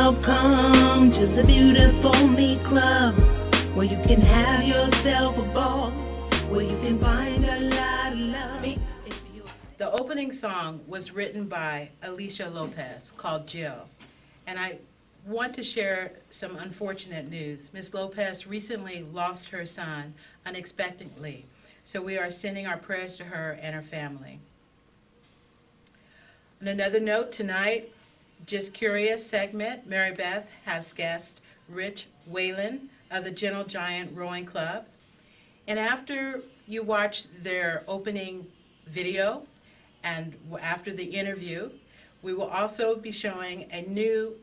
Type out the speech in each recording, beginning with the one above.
Welcome to the Beautiful Me Club, where you can have yourself a ball, where you can find a lot of love. The opening song was written by Alicia Lopez called Jill, and I want to share some unfortunate news. Ms. Lopez recently lost her son unexpectedly, so we are sending our prayers to her and her family. On another note, tonight, Just Curious segment, Mary Beth has guest Rich Whelan of the Gentle Giant Rowing Club. And after you watch their opening video and after the interview, we will also be showing a new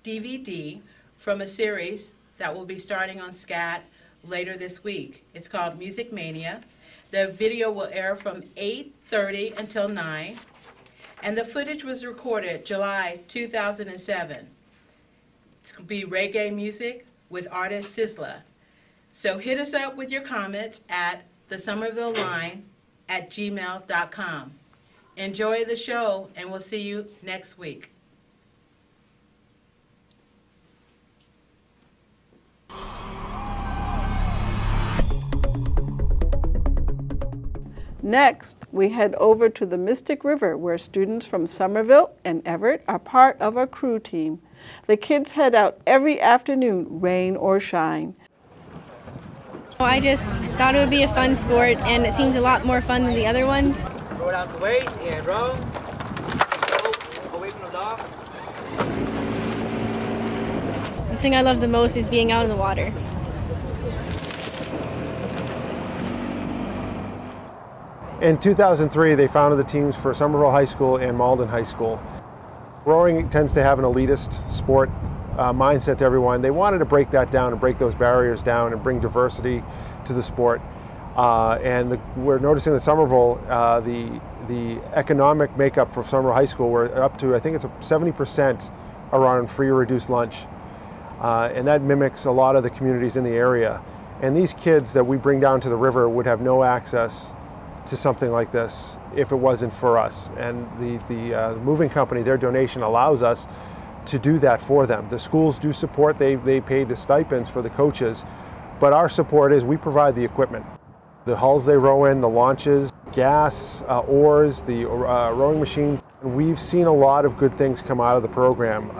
DVD from a series that will be starting on SCAT later this week. It's called Music Mania. The video will air from 8:30 until 9, and the footage was recorded July 2007. It's going to be reggae music with artist Sizzla. So hit us up with your comments at thesomervilleline@gmail.com. Enjoy the show, and we'll see you next week. Next, we head over to the Mystic River, where students from Somerville and Everett are part of a crew team. The kids head out every afternoon, rain or shine. I just thought it would be a fun sport, and it seemed a lot more fun than the other ones. Roll down to waist and row. Roll away from the dock. The thing I love the most is being out in the water. In 2003, they founded the teams for Somerville High School and Malden High School. Rowing tends to have an elitist sport mindset to everyone. They wanted to break that down and break those barriers down and bring diversity to the sport. We're noticing that Somerville, the economic makeup for Somerville High School, we're up to, I think it's 70% around free or reduced lunch. And that mimics a lot of the communities in the area. And these kids that we bring down to the river would have no access to something like this if it wasn't for us. And the moving company, their donation allows us to do that for them. The schools do support, they pay the stipends for the coaches, but our support is we provide the equipment. The hulls they row in, the launches, gas, oars, the rowing machines. We've seen a lot of good things come out of the program.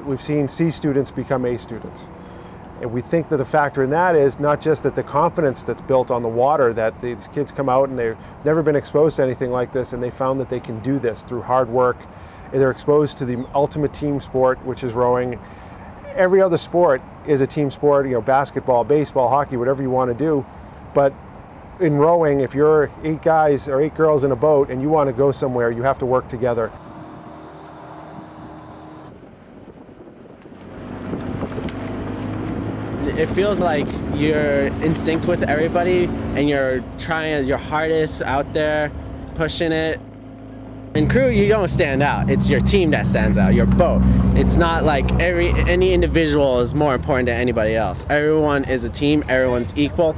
We've seen C students become A students. And we think that the factor in that is not just that the confidence that's built on the water, that these kids come out and they've never been exposed to anything like this, and they found that they can do this through hard work. And they're exposed to the ultimate team sport, which is rowing. Every other sport is a team sport, basketball, baseball, hockey, whatever you want to do. But in rowing, if you're 8 guys or 8 girls in a boat and you want to go somewhere, you have to work together. It feels like you're in sync with everybody and you're trying your hardest out there, pushing it. In crew, you don't stand out. It's your team that stands out, your boat. It's not like any individual is more important than anybody else. Everyone is a team, everyone's equal.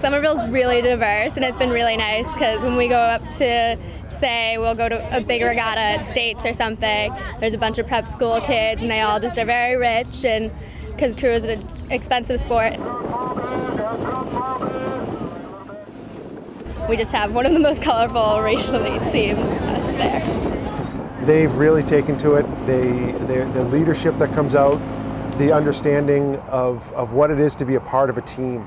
Somerville's really diverse, and it's been really nice because when we go up to, say, we'll go to a big regatta at States or something, there's a bunch of prep school kids and they all just are very rich, and because crew is an expensive sport. We just have one of the most colorful racially teams there. They've really taken to it. The leadership that comes out, the understanding of what it is to be a part of a team,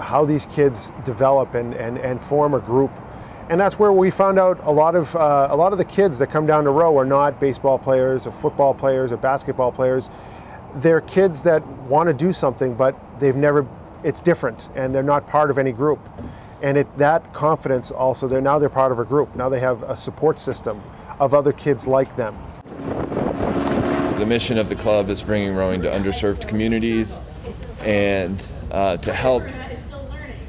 how these kids develop and form a group. And that's where we found out a lot of the kids that come down to row are not baseball players or football players or basketball players. They're kids that want to do something, but it's different, and they're not part of any group. And that confidence also, they're part of a group. Now they have a support system of other kids like them. The mission of the club is bringing rowing to underserved communities, and to help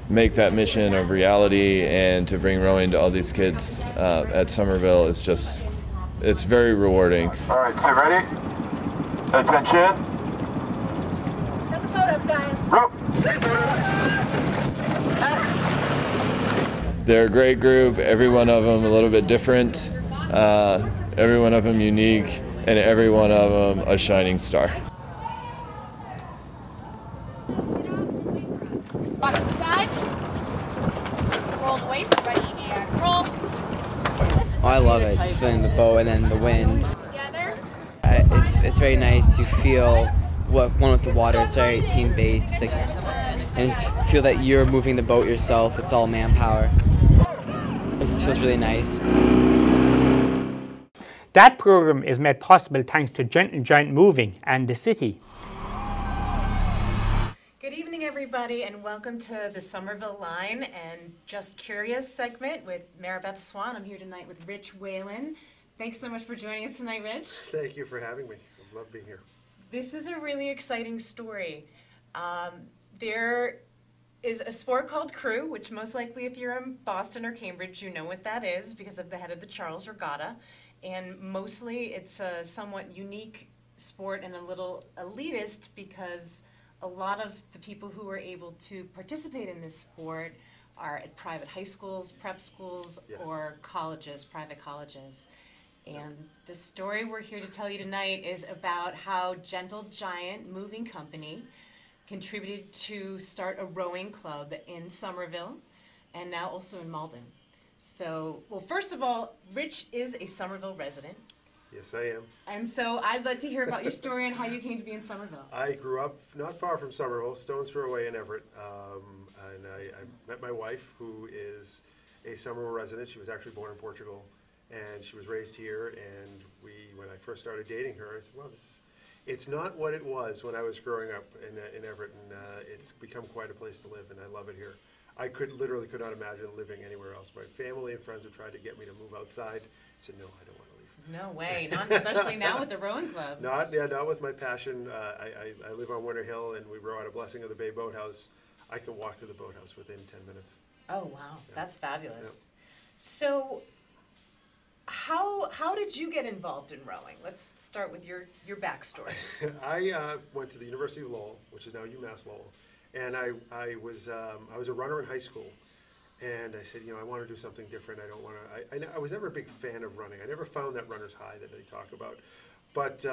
make that mission a reality and to bring rowing to all these kids at Somerville it's very rewarding. All right, so ready? Attention. Set the boat up, guys. Row. They're a great group, every one of them a little bit different, every one of them unique, and every one of them a shining star. Bottom side. Roll the waist, ready, and roll. Oh, I love it, just feeling the boat and then the wind. Together. It's very nice to feel one with the water. It's very team-based. It's like, and just feel that you're moving the boat yourself. It's all manpower. It just feels really nice. That program is made possible thanks to Gentle Giant Moving and the city. Good evening, everybody, and welcome to the Somerville Line and Just Curious segment with Maribeth Swan. I'm here tonight with Rich Whelan. Thanks so much for joining us tonight, Rich. Thank you for having me. I love being here. This is a really exciting story. There is a sport called crew, which most likely if you're in Boston or Cambridge, you know what that is because of the head of the Charles Regatta. And mostly it's a somewhat unique sport and a little elitist because a lot of the people who are able to participate in this sport are at private high schools, prep schools, Yes. or colleges, private colleges. And the story we're here to tell you tonight is about how Gentle Giant Moving Company contributed to start a rowing club in Somerville and now also in Malden. So, well, first of all, Rich is a Somerville resident. Yes, I am. And so I'd like to hear about your story and how you came to be in Somerville. I grew up not far from Somerville, stone's throw away in Everett, and I met my wife, who is a Somerville resident. She was actually born in Portugal, and she was raised here. And when I first started dating her, I said, "Well, it's not what it was when I was growing up in Everett, and it's become quite a place to live, and I love it here. I literally could not imagine living anywhere else. My family and friends have tried to get me to move outside. I said, no, I don't want to leave. No way, not especially now with the rowing club. Not with my passion. I live on Winter Hill, and we row out of Blessing of the Bay Boathouse. I can walk to the boathouse within 10 minutes. Oh, wow, Yeah. that's fabulous. Yeah. So how did you get involved in rowing? Let's start with your backstory. I went to the University of Lowell, which is now UMass Lowell, and I was a runner in high school, and I said, I want to do something different. I don't want to. I was never a big fan of running. I never found that runner's high that they talk about. But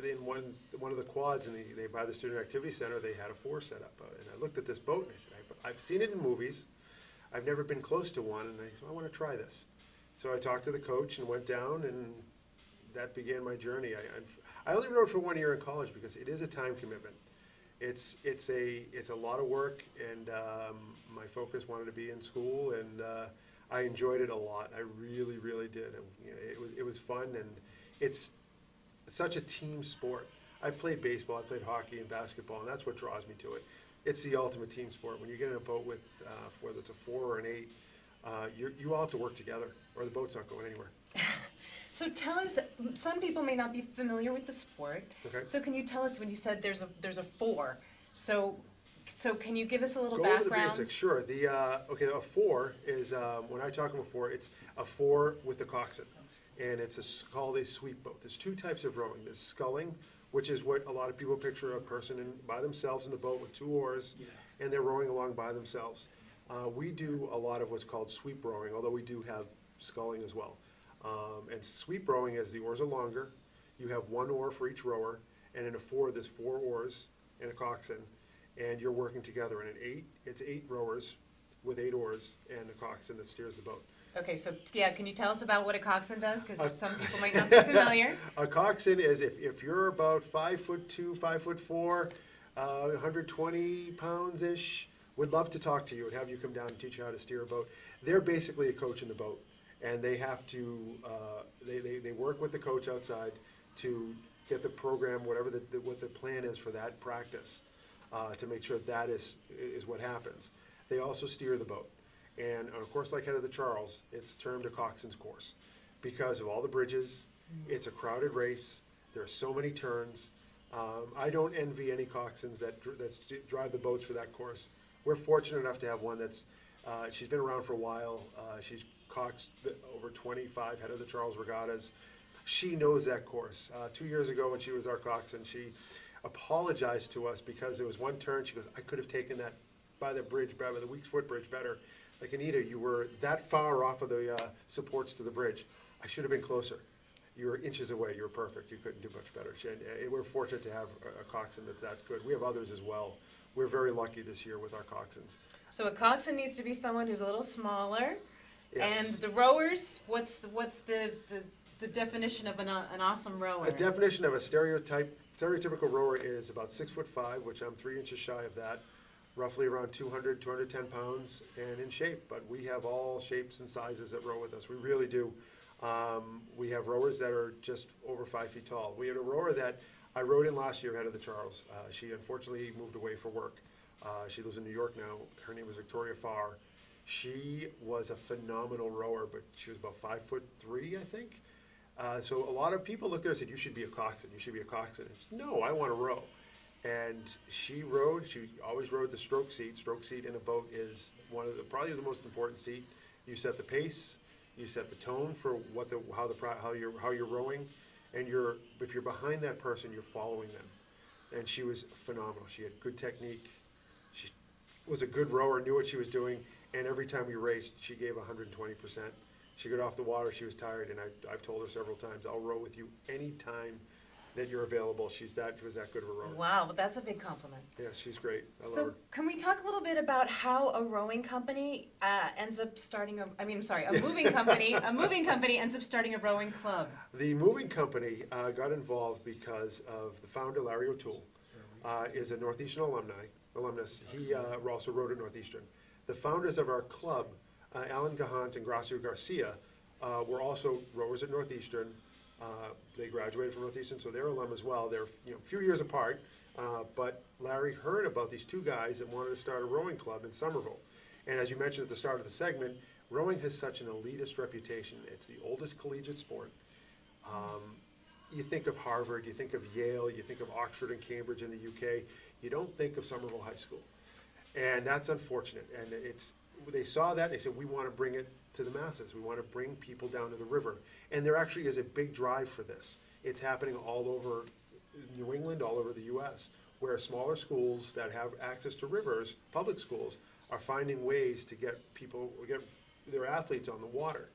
in one of the quads, by the Student Activity Center, they had a 4 set up, and I looked at this boat and I said, I've seen it in movies. I've never been close to one, and I said, I want to try this. So I talked to the coach and went down, and that began my journey. I only rowed for 1 year in college because it is a time commitment. It's a lot of work, and my focus wanted to be in school, and I enjoyed it a lot. I really, really did. It was fun, and it's such a team sport. I've played baseball, I've played hockey and basketball, and that's what draws me to it. It's the ultimate team sport. When you get in a boat with, whether it's a 4 or an 8, you all have to work together, or the boat's not going anywhere. So tell us, some people may not be familiar with the sport. Okay. So can you tell us, when you said there's a 4, so can you give us a little Go background? over the basics, sure. A 4 is, when I talk about 4, it's a 4 with the coxswain, and it's called a sweep boat. There's 2 types of rowing. There's sculling, which is what a lot of people picture a person by themselves in the boat with 2 oars, and they're rowing along by themselves. We do a lot of what's called sweep rowing, although we do have sculling as well. And sweep rowing is the oars are longer. You have 1 oar for each rower, and in a 4, there's 4 oars and a coxswain, and you're working together. And an 8, it's 8 rowers with 8 oars and a coxswain that steers the boat. Okay, so can you tell us about what a coxswain does? Because some people might not be familiar. A coxswain is if you're about 5'2", 5'4", 120 pounds-ish, would love to talk to you and have you come down and teach you how to steer a boat. They're basically a coach in the boat, and they have to, they work with the coach outside to get the program, what the plan is for that practice, to make sure that is what happens. They also steer the boat. And on a course like Head of the Charles, it's termed a coxswain's course because of all the bridges. It's a crowded race. There are so many turns. I don't envy any coxswains that drive the boats for that course. We're fortunate enough to have one that's, she's been around for a while. She's coxed over 25 Head of the Charles regattas. She knows that course. 2 years ago when she was our coxswain, she apologized to us because there was one turn. She goes, I could have taken that by the bridge, by the Weeks Foot Bridge better. Like, Anita, you were that far off of the supports to the bridge. I should have been closer. you were inches away. You were perfect. You couldn't do much better. And we're fortunate to have a coxswain that's that good. We have others as well. We're very lucky this year with our coxswains. So a coxswain needs to be someone who's a little smaller. Yes. And the rowers, what's the definition of an awesome rower? A definition of a stereotypical rower is about 6'5", which I'm 3 inches shy of that, roughly around 200, 210 pounds, and in shape. But we have all shapes and sizes that row with us. We really do. We have rowers that are just over 5 feet tall. We had a rower that I rowed in last year ahead of the Charles. She unfortunately moved away for work. She lives in New York now. Her name was Victoria Farr. She was a phenomenal rower, but she was about 5'3", I think. So a lot of people looked at her and said, "You should be a coxswain. You should be a coxswain." And she said, "No, I want to row." And she rowed. She always rowed the stroke seat. Stroke seat in a boat is one of probably the most important seat. You set the pace. You set the tone for how you're rowing, and if you're behind that person, you're following them. And she was phenomenal. She had good technique. She was a good rower, knew what she was doing. And every time we raced, she gave 120%. She got off the water, she was tired, and I've told her several times, "I'll row with you any time that you're available." She was that good of a rower. Wow, well, that's a big compliment. Yeah, she's great. I love So her. can we talk a little bit about how a rowing company ends up starting a moving company. A moving company ends up starting a rowing club. The moving company got involved because of the founder, Larry O'Toole, is a Northeastern alumnus. He also rowed at Northeastern. The founders of our club, Alan Gahant and Gracio Garcia, were also rowers at Northeastern. They graduated from Northeastern, so they're alum as well. They're a few years apart, but Larry heard about these two guys that wanted to start a rowing club in Somerville. And as you mentioned at the start of the segment, rowing has such an elitist reputation. It's the oldest collegiate sport. You think of Harvard, you think of Yale, you think of Oxford and Cambridge in the UK. You don't think of Somerville High School. And that's unfortunate. And they saw that and they said, "We want to bring it to the masses. We want to bring people down to the river." And there actually is a big drive for this. It's happening all over New England, all over the U.S., where smaller schools that have access to rivers, public schools, are finding ways to get their athletes on the water.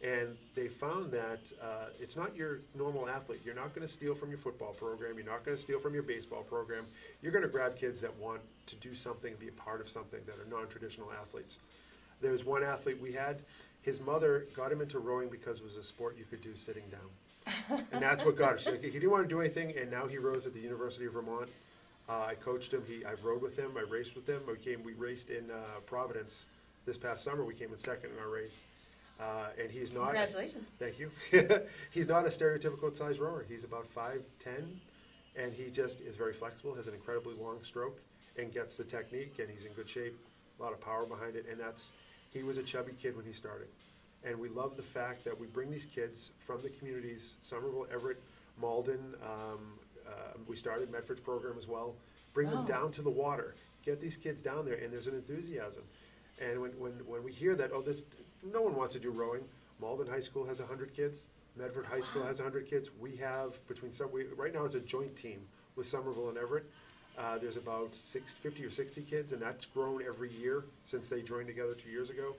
And they found that it's not your normal athlete. You're not going to steal from your football program. You're not going to steal from your baseball program. You're going to grab kids that want to do something, be a part of something, that are non-traditional athletes. There's one athlete we had. His mother got him into rowing because it was a sport you could do sitting down. And that's what got him. She's like, he didn't want to do anything, and now he rows at the University of Vermont. I coached him. I've rowed with him. I raced with him. We raced in Providence this past summer. We came in second in our race. And he's not. Congratulations. Thank you. He's not a stereotypical size rower. He's about 5'10", and he just is very flexible, has an incredibly long stroke, and gets the technique, and he's in good shape, a lot of power behind it, and he was a chubby kid when he started. And we love the fact that we bring these kids from the communities, Somerville, Everett, Malden, we started Medford's program as well, bring them down to the water, get these kids down there, and there's an enthusiasm. And when we hear that, no one wants to do rowing. Malden High School has 100 kids. Medford High School has 100 kids. We have right now it's a joint team with Somerville and Everett. There's about 50 or 60 kids, and that's grown every year since they joined together 2 years ago.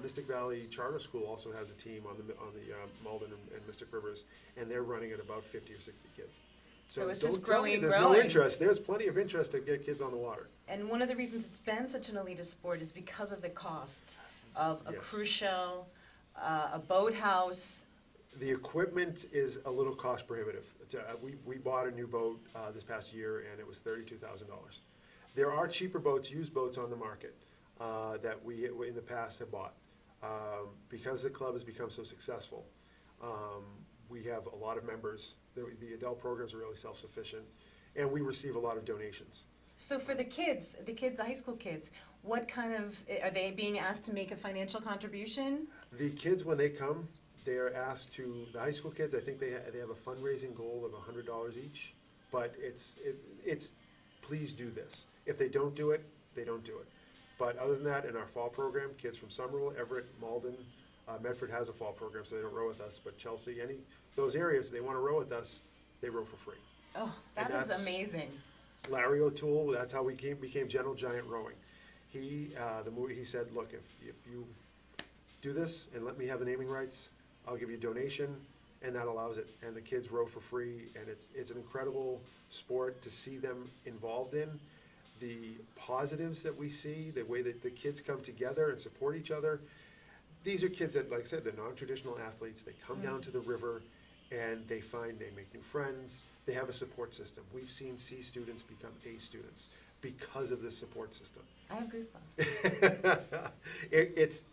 Mystic Valley Charter School also has a team on the Malden and Mystic Rivers, and they're running at about 50 or 60 kids. So it's just growing and growing. There's no interest. There's plenty of interest to get kids on the water. And one of the reasons it's been such an elitist sport is because of the cost of a cruise shell, a boathouse. The equipment is a little cost prohibitive. We bought a new boat this past year, and it was $32,000. There are cheaper boats, used boats on the market that we in the past have bought. Because the club has become so successful, we have a lot of members. The adult programs are really self-sufficient, and we receive a lot of donations. So for the high school kids, what kind of, are they being asked to make a financial contribution? The kids, when they come, they are asked to, the high school kids, I think they have a fundraising goal of $100 each, but it's please do this. If they don't do it, they don't do it. But other than that, in our fall program, kids from Somerville, Everett, Malden, Medford has a fall program, so they don't row with us, but Chelsea, those areas, they want to row with us, they row for free. Oh, that is amazing. Larry O'Toole, that's how we became Gentle Giant Rowing. He said, "Look, if you do this and let me have the naming rights, I'll give you a donation, and that allows it. And the kids row for free, and it's an incredible sport to see them involved in. The positives that we see, the way that the kids come together and support each other. These are kids that, like I said, they're non-traditional athletes. They come down to the river, and they make new friends. They have a support system. We've seen C students become A students because of this support system. I have goosebumps.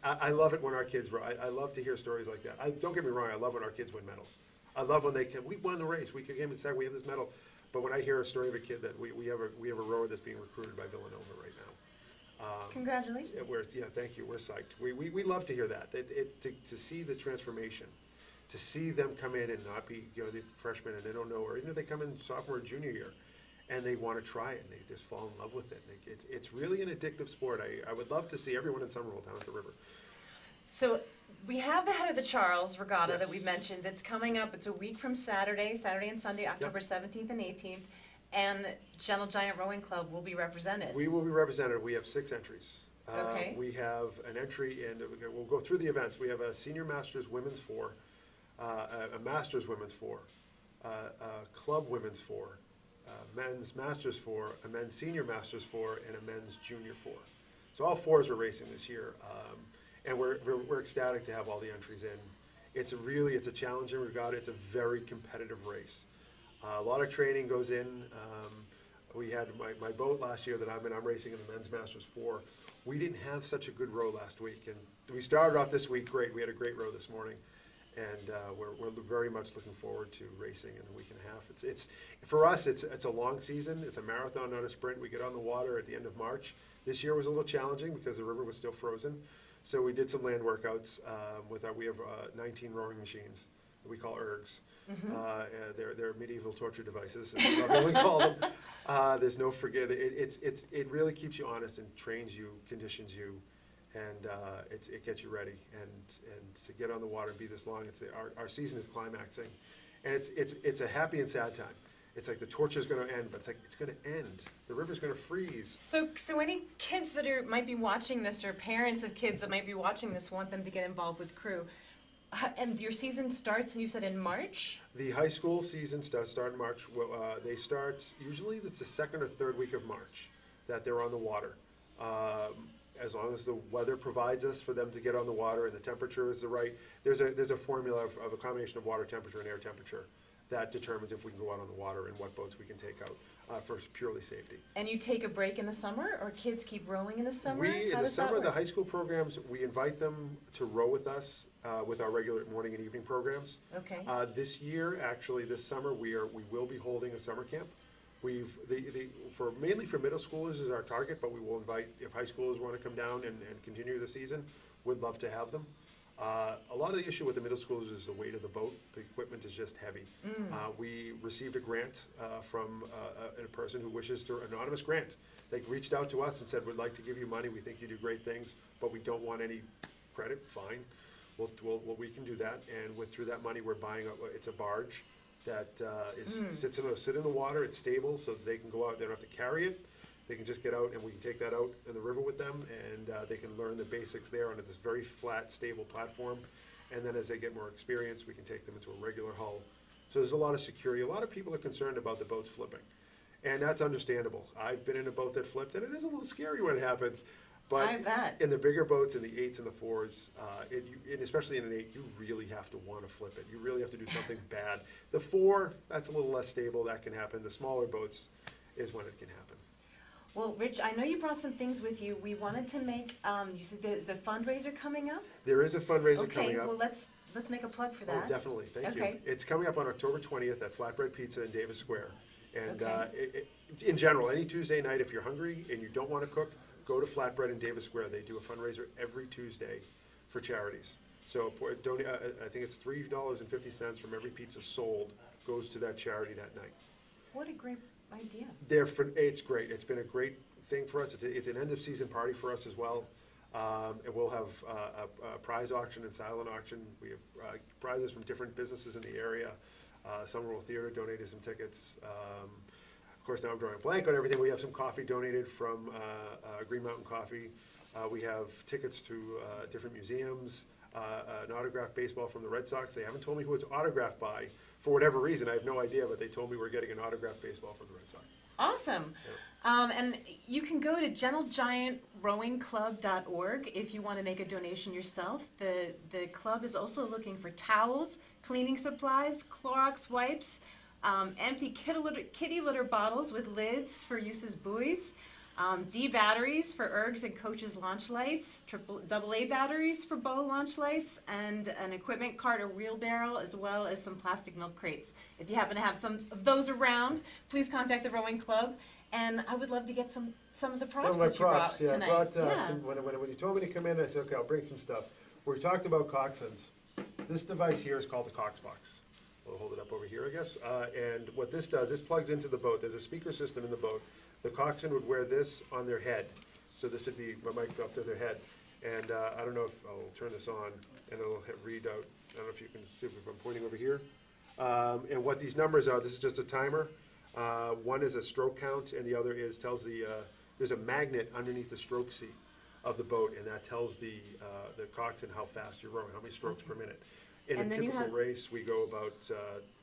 I love it when our kids row. I love to hear stories like that. Don't get me wrong, I love when our kids win medals. I love when we won the race. We came and said we have this medal. But when I hear a story of a kid that we have a rower that's being recruited by Villanova right now. Congratulations. Thank you. We're psyched. We love to hear that. To see the transformation, to see them come in and not be the freshmen and they don't know, or even if they come in sophomore or junior year, and they want to try it and they just fall in love with it. It's really an addictive sport. I would love to see everyone in Somerville down at the river. So we have the Head of the Charles Regatta that we mentioned. It's coming up. It's a week from Saturday and Sunday, October 17th and 18th. And Gentle Giant Rowing Club will be represented. We will be represented. We have 6 entries. Okay. We have an entry, and we'll go through the events. We have a Senior Masters Women's 4, a Masters Women's 4, a Club Women's 4, Men's Masters 4, a Men's Senior Masters 4, and a Men's Junior 4. So all 4s are racing this year. And we're ecstatic to have all the entries in. It's a challenging regatta. It's a very competitive race. A lot of training goes in. We had my boat last year that I'm in. I'm racing in the Men's Masters 4. We didn't have such a good row last week, and we started off this week great. We had a great row this morning, and we're very much looking forward to racing in a week and a half. It's for us. It's a long season. It's a marathon, not a sprint. We get on the water at the end of March. This year was a little challenging because the river was still frozen. So we did some land workouts we have 19 rowing machines that we call ergs. They're medieval torture devices, as we lovingly call them. There's no forget. It really keeps you honest and trains you, conditions you, and it gets you ready. And to get on the water and be this long, our season is climaxing, and it's a happy and sad time. It's like the torture's going to end, but it's going to end. The river's going to freeze. So any kids that might be watching this, or parents of kids that might be watching this, want them to get involved with Crew. And your season starts, you said, in March? The high school season does start in March. They start, usually it's the 2nd or 3rd week of March that they're on the water. As long as the weather provides us for them to get on the water and the temperature is right. There's a formula of a combination of water temperature and air temperature that determines if we can go out on the water and what boats we can take out for purely safety. And you take a break in the summer, or kids keep rowing in the summer? In the summer, the high school programs, we invite them to row with us with our regular morning and evening programs. Okay. This year, actually, this summer, we will be holding a summer camp. Mainly for middle schoolers is our target, but we will invite, if high schoolers want to come down and continue the season, we'd love to have them. A lot of the issue with the middle schoolers is the weight of the boat. The equipment is just heavy. We received a grant from a person who wishes to, anonymous grant. They reached out to us and said, we'd like to give you money. We think you do great things, but we don't want any credit. Fine. We can do that. And through that money, we're buying it's a barge that sit in the water. It's stable, so they can go out. They don't have to carry it. They can just get out, and we can take that out in the river with them, and they can learn the basics there on this very flat, stable platform. And then as they get more experience, we can take them into a regular hull. So there's a lot of security. A lot of people are concerned about the boats flipping, and that's understandable. I've been in a boat that flipped, and it is a little scary when it happens. But I bet. In the bigger boats, in the 8s and the 4s, and especially in an 8, you really have to want to flip it. You really have to do something bad. The 4, that's a little less stable. That can happen. The smaller boats is when it can happen. Well, Rich, I know you brought some things with you. We wanted to make, you said there's a fundraiser coming up? There is a fundraiser coming up. Okay, well, let's make a plug for that. Oh, definitely. Thank you. It's coming up on October 20th at Flatbread Pizza in Davis Square. And in general, any Tuesday night, if you're hungry and you don't want to cook, go to Flatbread in Davis Square. They do a fundraiser every Tuesday for charities. So I think it's $3.50 from every pizza sold goes to that charity that night. What a great idea. It's great. It's been a great thing for us. It's an end of season party for us as well. And we'll have a prize auction and silent auction. We have prizes from different businesses in the area. Somerville Theater donated some tickets. Of course, now I'm drawing a blank on everything. We have some coffee donated from Green Mountain Coffee. We have tickets to different museums. an autographed baseball from the Red Sox. They haven't told me who it's autographed by. For whatever reason, I have no idea, but they told me we're getting an autographed baseball from the Red Sox. Awesome. Yeah. And you can go to gentlegiantrowingclub.org if you want to make a donation yourself. The club is also looking for towels, cleaning supplies, Clorox wipes, empty kitty litter bottles with lids for use as buoys, D batteries for ergs and coaches launch lights, AA batteries for bow launch lights, and an equipment cart or wheelbarrow, as well as some plastic milk crates. If you happen to have some of those around, please contact the Rowing Club. And I would love to get some of the props that you brought tonight. I brought some, when you told me to come in, I said, okay, I'll bring some stuff. We talked about coxswains. This device here is called the Cox Box. We'll hold it up over here, I guess. And what this does, this plugs into the boat. There's a speaker system in the boat. The coxswain would wear this on their head. So this would be my mic up to their head. And I don't know if I'll turn this on and it'll read out. I don't know if you can see if I'm pointing over here. And what these numbers are, this is just a timer. One is a stroke count, and the other tells the there's a magnet underneath the stroke seat of the boat, and that tells the coxswain how fast you're rowing, how many strokes per minute. In a typical race, we go about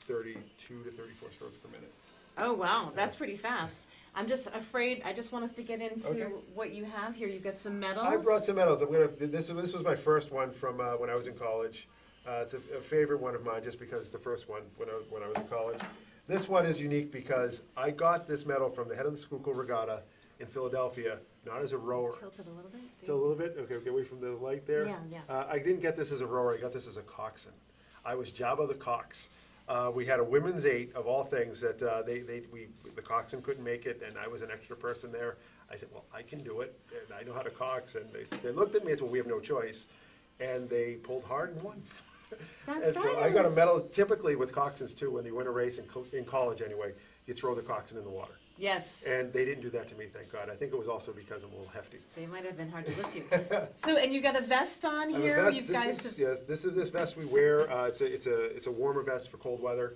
32 to 34 strokes per minute. Oh wow, that's pretty fast. I'm just afraid. I just want us to get into what you have here. You've got some medals. I brought some medals. This was my first one from when I was in college. It's a favorite one of mine, just because it's the first one when I was in college. This one is unique because I got this medal from the head of the school called Regatta in Philadelphia, not as a rower. Tilt it a little bit. Tilt a little bit? Okay, get away from the light there. Yeah, yeah. I didn't get this as a rower, I got this as a coxswain. I was Jabba the Cox. We had a women's 8 of all things that the coxswain couldn't make it, and I was an extra person there. I said, well, I can do it, and I know how to cox. And they looked at me and said, well, we have no choice. And they pulled hard and won. That's and so I got a medal. Typically with coxswains too, when you win a race in college anyway, you throw the coxswain in the water. Yes. And they didn't do that to me, thank God. I think it was also because I'm a little hefty. They might have been hard to lift you. So, and you got a vest on here. This is this vest we wear. It's a warmer vest for cold weather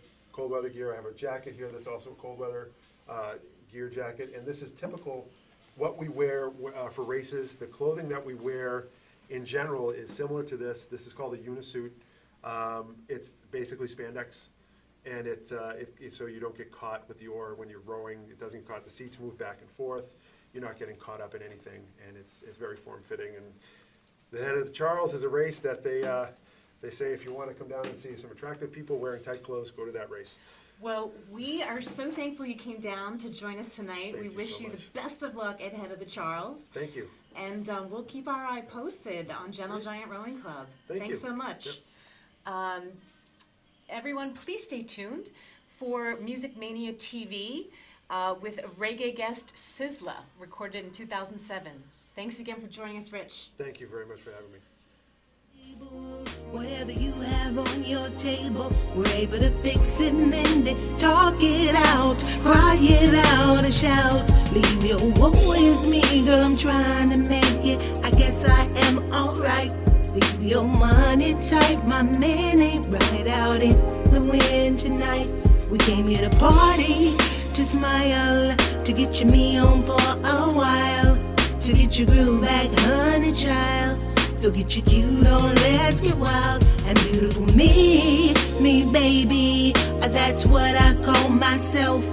gear. I have a jacket here that's also a cold weather gear jacket, and this is typical what we wear for races. The clothing that we wear in general is similar to this. This is called a unisuit. It's basically spandex, and it's so you don't get caught with the oar when you're rowing. It doesn't get caught. The seats move back and forth. You're not getting caught up in anything, and it's very form-fitting. And the head of the Charles is a race that they say if you want to come down and see some attractive people wearing tight clothes, go to that race. Well, we are so thankful you came down to join us tonight. We wish you the best of luck at Head of the Charles. Thank you. And we'll keep our eye posted on Gentle Giant Rowing Club. Thanks so much. Yep. Everyone, please stay tuned for Music Mania TV with reggae guest Sizzla, recorded in 2007. Thanks again for joining us, Rich. Thank you very much for having me. Whatever you have on your table, we're able to fix it and end it. Talk it out, cry it out, and shout. Leave your woes me, girl, I'm trying to make it. I guess I am alright. Leave your money tight, my man ain't right out in the wind tonight. We came here to party, to smile, to get your me on for a while, to get your groove back, honey child. So get your cute on, let's get wild. And beautiful me baby, that's what I call myself.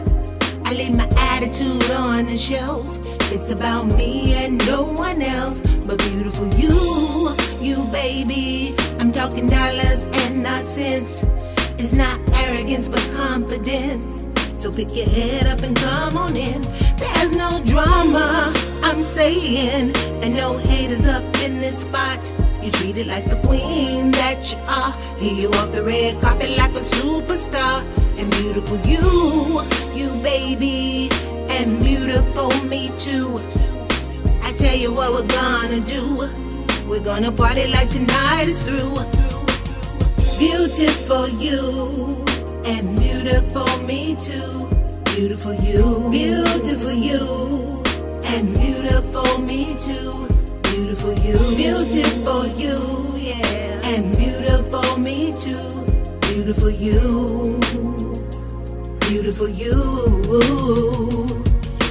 I lay my attitude on the shelf. It's about me and no one else but beautiful you baby. I'm talking dollars and not cents. It's not arrogance but confidence. So pick your head up and come on in. There's no drama, I'm saying, and no haters up in this spot. You treat it like the queen that you are. Here you walk the red carpet like a superstar. And beautiful you baby, and beautiful me too. I tell you what we're gonna do. We're gonna party like tonight is through. Beautiful you, and beautiful me too. Beautiful you, and beautiful me too. Beautiful you, yeah, and beautiful me too. Beautiful you, beautiful you.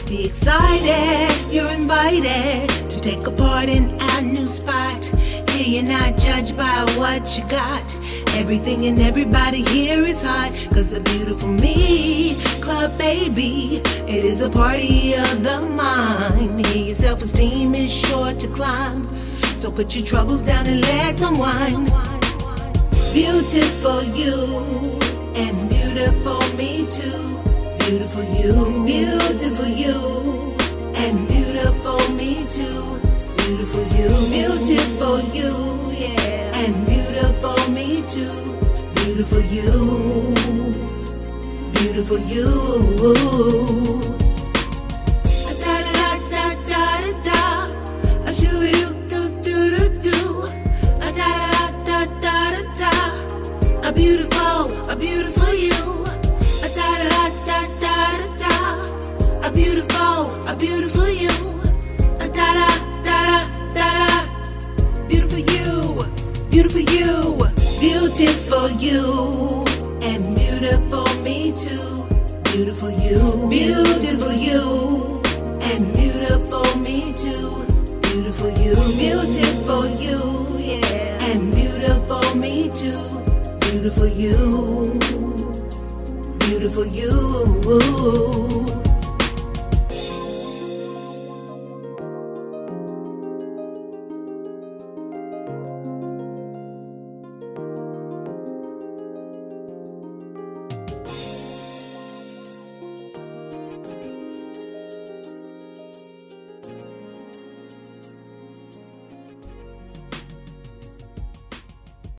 Be excited, you're invited to take a part in our new spot. Here you're not judged by what you got. Everything and everybody here is hot, cause the beautiful me club, baby, it is a party of the mind. Here your self-esteem is sure to climb, so put your troubles down and let's unwind. Beautiful you, and beautiful me too. Beautiful you, beautiful you, and beautiful me too. Beautiful you, beautiful you, yeah, and beautiful me too. Beautiful you, beautiful you. Da da da da da da, a shoo doo doo doo doo doo, a da da da da da da, a beautiful you, a da da da da da da, a beautiful you, a da da. Beautiful you, beautiful you, beautiful you, and beautiful me too. Beautiful you, beautiful you, and beautiful me too. Beautiful you, beautiful you, yeah, and beautiful me too. Beautiful you, beautiful you.